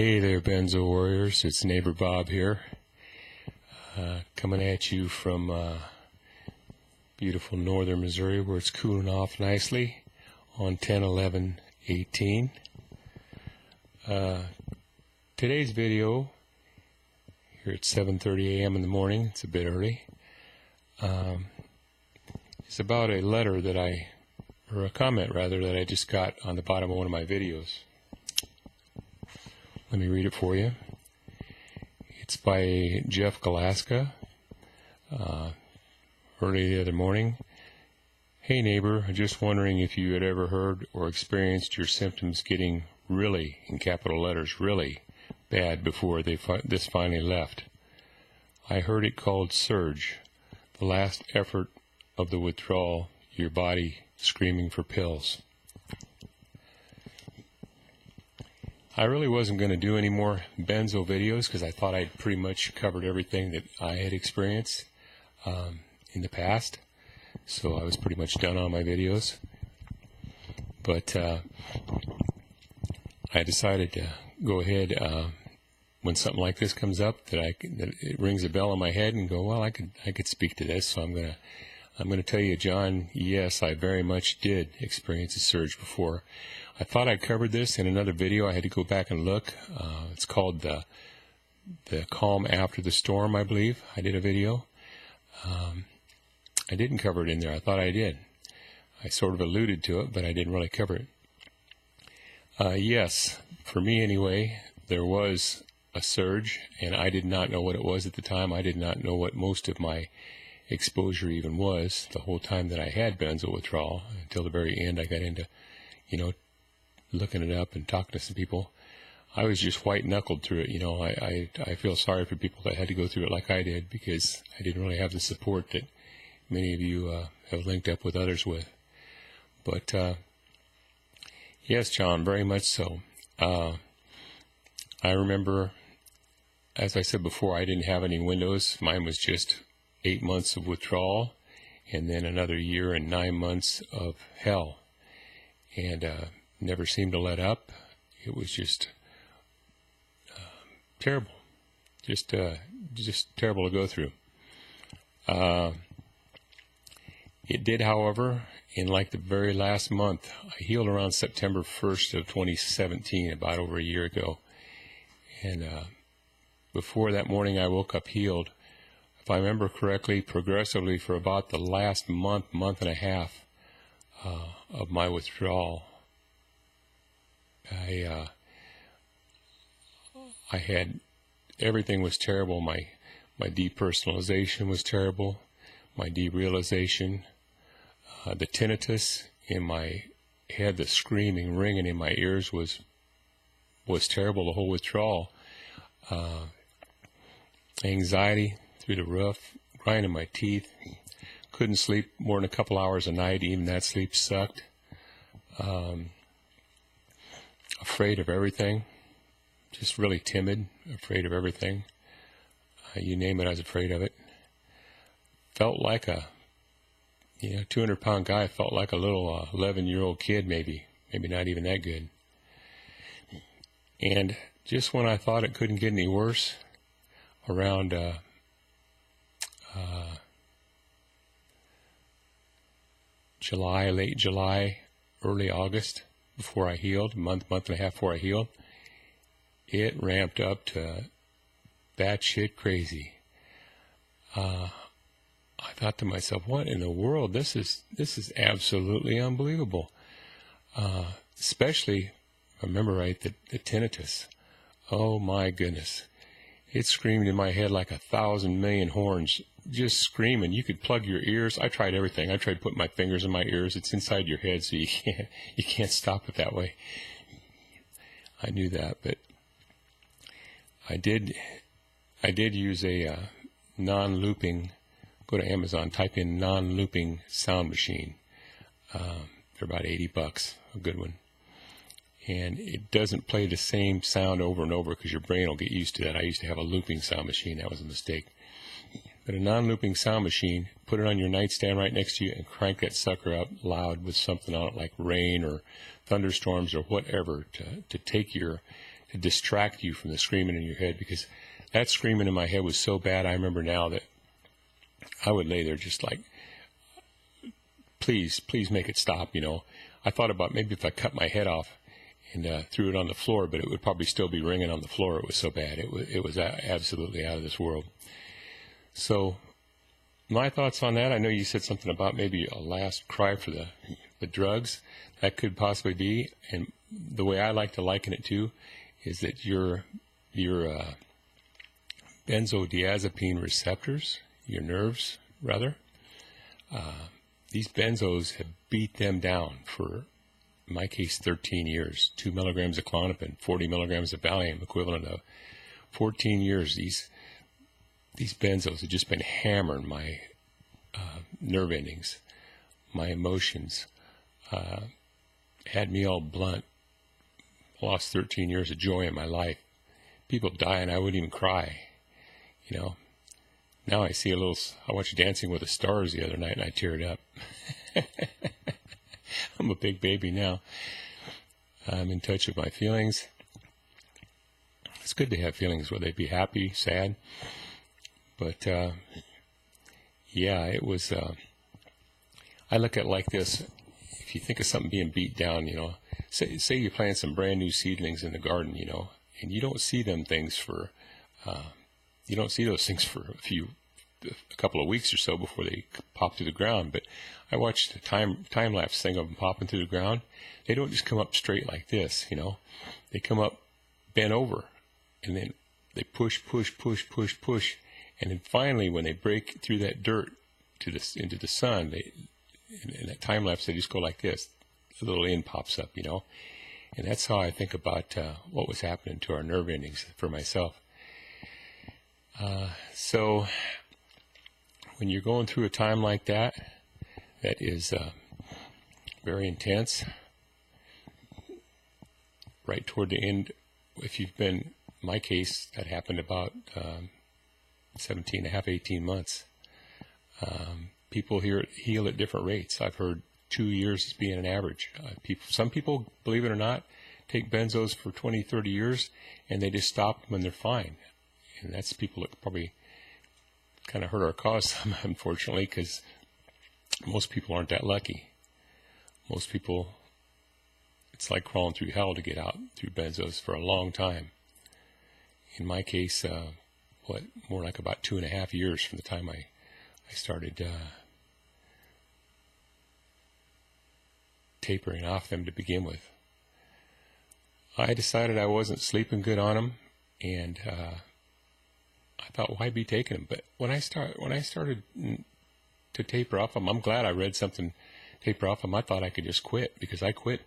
Hey there, Benzo Warriors. It's neighbor Bob here, coming at you from beautiful northern Missouri, where it's cooling off nicely on 10/11/18. Today's video, here at 7:30 a.m. in the morning, it's a bit early, it's about a letter that or a comment rather, that I just got on the bottom of one of my videos. Let me read it for you. It's by Jeff Galaska, early the other morning. Hey neighbor, just wondering if you had ever heard or experienced your symptoms getting really, in capital letters, really bad before this finally left. I heard it called surge, the last effort of the withdrawal, your body screaming for pills. I really wasn't going to do any more benzo videos because I thought I'd pretty much covered everything that I had experienced in the past. So I was pretty much done on my videos. But I decided to go ahead when something like this comes up that it rings a bell in my head and go, well, I could speak to this. So I'm gonna tell you, John, yes, I very much did experience a surge before. I thought I covered this in another video. I had to go back and look. It's called the calm after the storm, I believe. I did a video. I didn't cover it in there. I thought I did. I sort of alluded to it, but I didn't really cover it. Yes, for me anyway, there was a surge, and I did not know what it was at the time. I did not know what most of my exposure even was the whole time that I had benzo withdrawal. Until the very end, I got into, looking it up and talking to some people. I was just white-knuckled through it. I feel sorry for people that had to go through it like I did, because I didn't really have the support that many of you have linked up with others with. But yes, John, very much so. I remember, as I said before, I didn't have any windows. Mine was just 8 months of withdrawal and then another year and 9 months of hell. And never seemed to let up. It was just terrible, just terrible to go through. It did, however, in like the very last month. I healed around September 1st of 2017, about over a year ago. And before that morning, I woke up healed. If I remember correctly, progressively for about the last month and a half of my withdrawal, I had, everything was terrible. My depersonalization was terrible. My derealization, the tinnitus in my head, the screaming, ringing in my ears was terrible. The whole withdrawal, anxiety through the roof, grinding my teeth, couldn't sleep more than a couple hours a night. Even that sleep sucked. Afraid of everything, just really timid, afraid of everything. You name it, I was afraid of it. Felt like a 200-pound guy. Felt like a little 11-year-old kid, maybe not even that good. And just when I thought it couldn't get any worse, around July, late July, early August, before I healed, month and a half before I healed, it ramped up to batshit crazy. I thought to myself, what in the world? This is absolutely unbelievable. Especially, if I remember right, the tinnitus. Oh my goodness. It screamed in my head like 1,000 million horns, just screaming. You could plug your ears. I tried everything. I tried putting my fingers in my ears. It's inside your head, so you can't stop it that way. I knew that, but I did use a non-looping. Go to Amazon, type in non-looping sound machine. They're about $80, a good one. And it doesn't play the same sound over and over because your brain will get used to that. I used to have a looping sound machine. That was a mistake. But a non-looping sound machine, put it on your nightstand right next to you and crank that sucker up loud with something on it like rain or thunderstorms or whatever to take your to distract you from the screaming in your head, because that screaming in my head was so bad. I remember now that I would lay there just like, please make it stop, you know. I thought about maybe if I cut my head off and threw it on the floor, but it would probably still be ringing on the floor. It was so bad. It was absolutely out of this world. So my thoughts on that, I know you said something about maybe a last cry for the drugs. That could possibly be. And the way I like to liken it to is that your benzodiazepine receptors, your nerves rather, these benzos have beat them down for, in my case, 13 years. 2 milligrams of Klonopin, 40 milligrams of Valium, equivalent of 14 years. These benzos have just been hammering my nerve endings, my emotions, had me all blunt. Lost 13 years of joy in my life. People die and I wouldn't even cry, you know. Now I see I watched Dancing with the Stars the other night and I teared up. I'm a big baby now. I'm in touch with my feelings. It's good to have feelings, whether they be happy, sad. But, yeah, it was, I look at it like this. If you think of something being beat down, you know, say you plant some brand new seedlings in the garden, you know, and you don't see them things for, you don't see those things for a couple of weeks or so before they pop to the ground. But I watched a time lapse thing of them popping through the ground. They don't just come up straight like this, you know. They come up bent over, and then they push, and then finally, when they break through that dirt into the sun, in that time lapse, they just go like this. A little end pops up, you know. And that's how I think about what was happening to our nerve endings for myself. So when you're going through a time like that, that is very intense, right toward the end, if you've been, in my case, that happened about 17 and a half, 18 months. People heal at different rates. I've heard 2 years as being an average. Some people, believe it or not, take benzos for 20, 30 years, and they just stop when they're fine. And that's people that probably kind of hurt our cause, unfortunately, because most people aren't that lucky. Most people, it's like crawling through hell to get out through benzos for a long time. In my case, more like about 2.5 years from the time I started tapering off them to begin with. I decided I wasn't sleeping good on them, and I thought, why be taking them? But when I started to taper off them, I'm glad I read something taper off them. I thought I could just quit, because I quit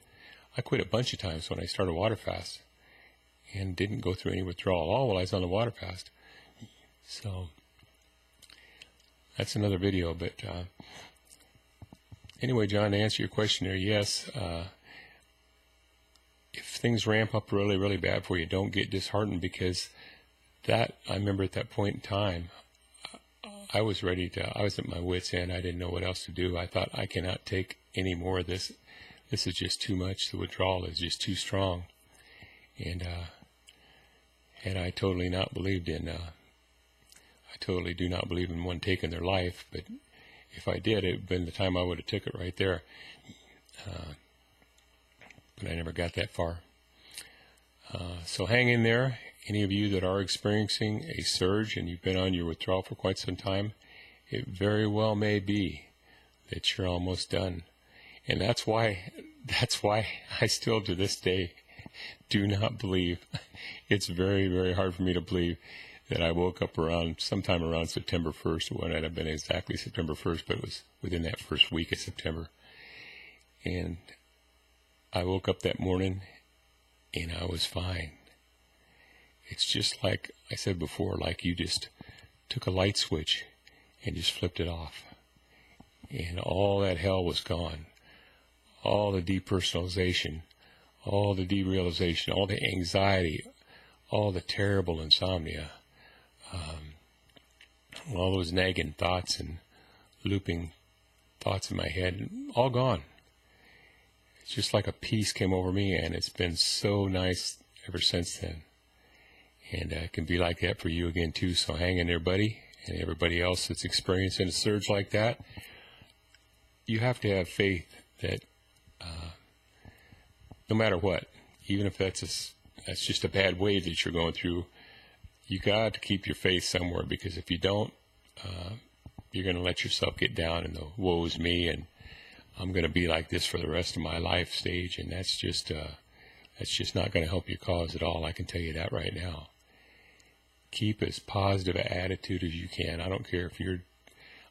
a bunch of times when I started water fast and didn't go through any withdrawal at all while I was on the water fast. So that's another video. But anyway, John, to answer your question there, yes, if things ramp up really, really bad for you, don't get disheartened, because I remember at that point in time, I was at my wit's end. I didn't know what else to do. I thought, I cannot take any more of this. This is just too much. The withdrawal is just too strong. And had I totally not believed in, I totally do not believe in one taking their life, but if I did, it would have been the time I would have took it right there. But I never got that far. So hang in there. Any of you that are experiencing a surge and you've been on your withdrawal for quite some time, it very well may be that you're almost done. And that's why I still to this day do not believe. It's very, very hard for me to believe that I woke up sometime around September 1st. It wouldn't have been exactly September 1st, but it was within that first week of September. And I woke up that morning and I was fine. It's just like I said before, like you just took a light switch and just flipped it off. And all that hell was gone. All the depersonalization, all the derealization, all the anxiety, all the terrible insomnia, all those nagging thoughts and looping thoughts in my head, all gone. It's just like a peace came over me, and it's been so nice ever since then. And it can be like that for you again too. So hang in there, buddy, and everybody else that's experiencing a surge like that. You have to have faith that no matter what, even if that's just a bad wave that you're going through, you got to keep your faith somewhere, because if you don't, you're going to let yourself get down in the woe's me and I'm going to be like this for the rest of my life stage, and that's just not going to help your cause at all. I can tell you that right now. Keep as positive an attitude as you can. I don't care if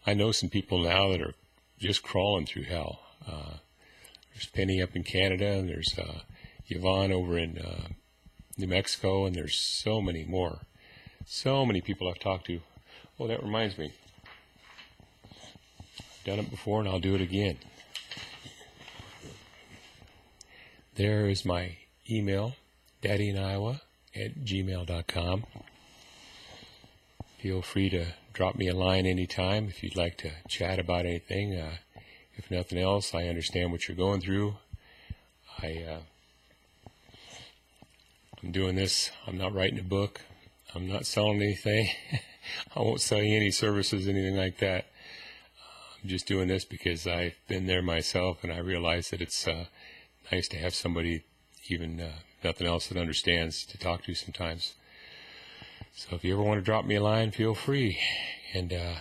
I know some people now that are just crawling through hell. There's Penny up in Canada, and there's Yvonne over in New Mexico, and there's so many more. So many people I've talked to. Oh, that reminds me. I've done it before, and I'll do it again. There is my email, daddyiniowa@gmail.com. Feel free to drop me a line anytime if you'd like to chat about anything. If nothing else, I understand what you're going through. I'm doing this. I'm not writing a book. I'm not selling anything. I won't sell you any services, anything like that. I'm just doing this because I've been there myself, and I realize that it's nice to have somebody, even nothing else, that understands to talk to sometimes. So if you ever want to drop me a line, feel free. And I'm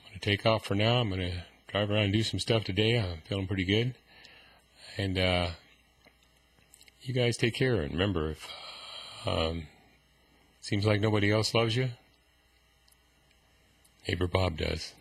going to take off for now. I'm going to drive around and do some stuff today. I'm feeling pretty good. And you guys take care. And remember, if seems like nobody else loves you, neighbor Bob does.